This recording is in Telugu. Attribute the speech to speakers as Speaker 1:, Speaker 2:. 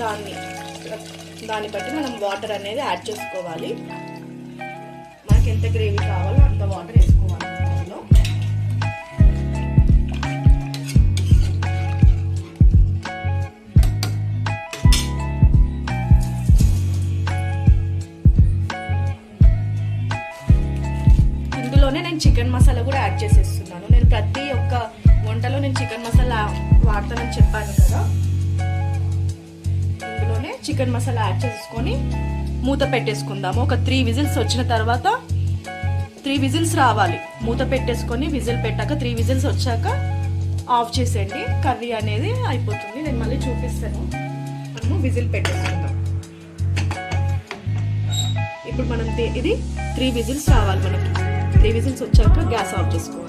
Speaker 1: దాన్ని బట్టి మనం వాటర్ అనేది యాడ్ చేసుకోవాలి. మనకి ఎంత గ్రేవీ కావాలో అంత వాటర్ వేసుకోవాలి. ఇందులోనే నేను చికెన్ మసాలా కూడా యాడ్ చేసేస్తున్నాను. నేను ప్రతి ఒక్క వంటలో నేను చికెన్ మసాలా వాడతానని చెప్పాను కదా. ఇందులోనే చికెన్ మసాలా యాడ్ చేసుకొని మూత పెట్టేసుకుందాము. ఒక 3 విజిల్స్ వచ్చిన తర్వాత 3 విజిల్స్ రావాలి. మూత పెట్టేసుకొని విజిల్ పెట్టాక 3 విజిల్స్ వచ్చాక ఆఫ్ చేసేయండి. కర్రీ అనేది అయిపోతుంది. నేను మళ్ళీ చూపిస్తాను. మనము విజిల్ పెట్టేసుకుందాం. ఇప్పుడు మనం ఇది 3 విజిల్స్ రావాలి. మనకి 3 విజిల్స్ వచ్చాక గ్యాస్ ఆఫ్ చేసుకోవాలి.